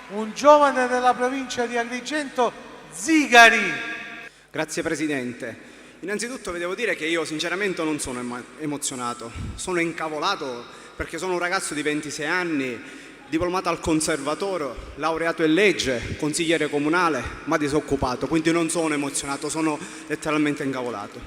un giovane della provincia di Agrigento, Zigari. Grazie Presidente. Innanzitutto vi devo dire che io sinceramente non sono emozionato, sono incavolato perché sono un ragazzo di 26 anni, diplomato al conservatorio, laureato in legge, consigliere comunale, ma disoccupato, quindi non sono emozionato, sono letteralmente incavolato.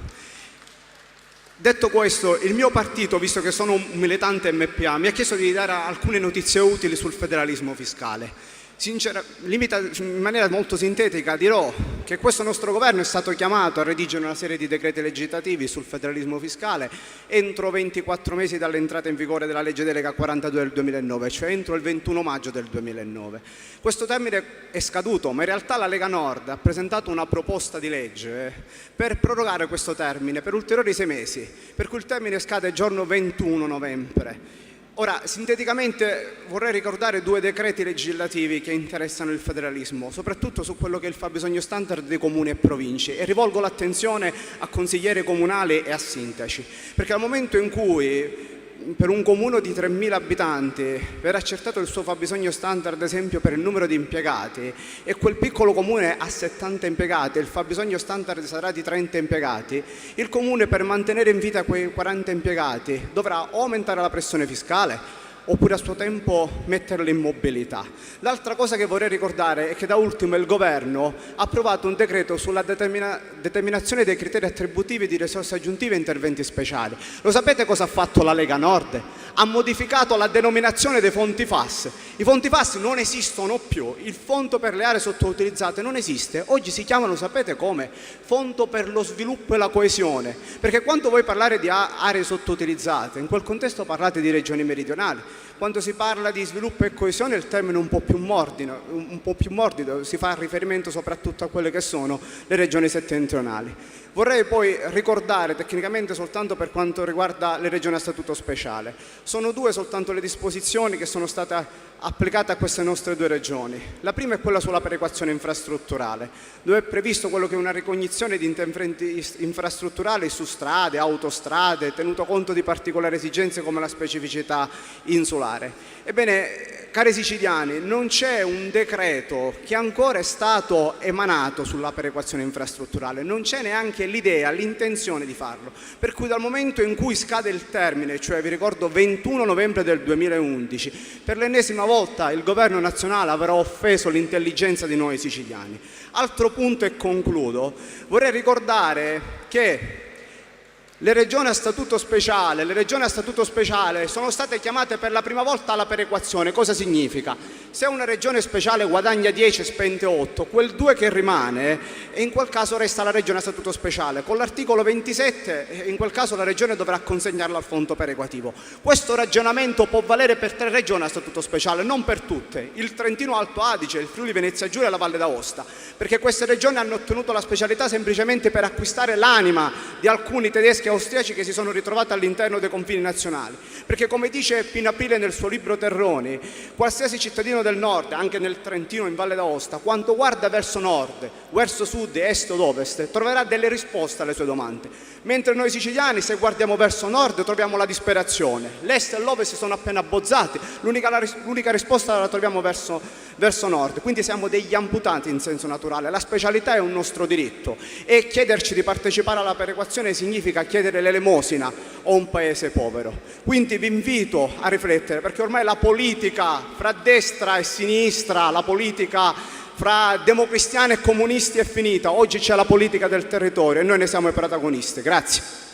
Detto questo, il mio partito, visto che sono un militante MPA, mi ha chiesto di dare alcune notizie utili sul federalismo fiscale. In maniera molto sintetica dirò che questo nostro governo è stato chiamato a redigere una serie di decreti legislativi sul federalismo fiscale entro 24 mesi dall'entrata in vigore della legge delega 42 del 2009, cioè entro il 21 maggio del 2009. Questo termine è scaduto, ma in realtà la Lega Nord ha presentato una proposta di legge per prorogare questo termine per ulteriori 6 mesi, per cui il termine scade il giorno 21 novembre. Ora, sinteticamente vorrei ricordare 2 decreti legislativi che interessano il federalismo, soprattutto su quello che è il fabbisogno standard dei comuni e province, e rivolgo l'attenzione a consiglieri comunali e a sindaci, perché al momento in cui per un comune di 3.000 abitanti verrà accertato il suo fabbisogno standard, ad esempio per il numero di impiegati, e quel piccolo comune ha 70 impiegati e il fabbisogno standard sarà di 30 impiegati, il comune per mantenere in vita quei 40 impiegati dovrà o aumentare la pressione fiscale oppure a suo tempo metterlo in mobilità. L'altra cosa che vorrei ricordare è che da ultimo il governo ha approvato un decreto sulla determinazione dei criteri attributivi di risorse aggiuntive e interventi speciali. Lo sapete cosa ha fatto la Lega Nord? Ha modificato la denominazione dei fondi FAS. I fondi FAS non esistono più, il fondo per le aree sottoutilizzate non esiste, oggi si chiamano, sapete come? Fondo per lo sviluppo e la coesione, perché quando voi parlate di aree sottoutilizzate, in quel contesto parlate di regioni meridionali. Quando si parla di sviluppo e coesione il termine è un po' più morbido, si fa riferimento soprattutto a quelle che sono le regioni settentrionali. Vorrei poi ricordare tecnicamente soltanto per quanto riguarda le regioni a statuto speciale. Sono 2 soltanto le disposizioni che sono state applicate a queste nostre 2 regioni. La prima è quella sulla perequazione infrastrutturale, dove è previsto quello che è una ricognizione di interventi infrastrutturali su strade, autostrade, tenuto conto di particolari esigenze come la specificità insulare. Ebbene, cari siciliani, non c'è un decreto che ancora è stato emanato sulla perequazione infrastrutturale, non c'è neanche l'idea, l'intenzione di farlo, per cui dal momento in cui scade il termine, cioè vi ricordo 21 novembre del 2011, per l'ennesima volta il governo nazionale avrà offeso l'intelligenza di noi siciliani. Altro punto e concludo, vorrei ricordare che le regioni a statuto speciale sono state chiamate per la prima volta alla perequazione. Cosa significa? Se una regione speciale guadagna 10 e spende 8, quel 2 che rimane, in quel caso resta la regione a statuto speciale. Con l'articolo 27, in quel caso la regione dovrà consegnarlo al fondo perequativo. Questo ragionamento può valere per 3 regioni a statuto speciale, non per tutte. Il Trentino Alto Adige, il Friuli Venezia Giulia e la Valle d'Aosta, perché queste regioni hanno ottenuto la specialità semplicemente per acquistare l'anima di alcuni tedeschi e austriaci che si sono ritrovati all'interno dei confini nazionali, perché come dice Pino Aprile nel suo libro Terroni, qualsiasi cittadino del nord, anche nel Trentino in Valle d'Aosta, quando guarda verso nord, verso sud, est od ovest, troverà delle risposte alle sue domande, mentre noi siciliani se guardiamo verso nord troviamo la disperazione, l'est e l'ovest sono appena abbozzati, l'unica risposta la troviamo verso nord, quindi siamo degli amputati in senso naturale, la specialità è un nostro diritto e chiederci di partecipare alla perequazione significa chiedere l'elemosina o un paese povero. Quindi vi invito a riflettere, perché ormai la politica fra destra e sinistra, la politica fra democristiani e comunisti è finita, oggi c'è la politica del territorio e noi ne siamo i protagonisti. Grazie.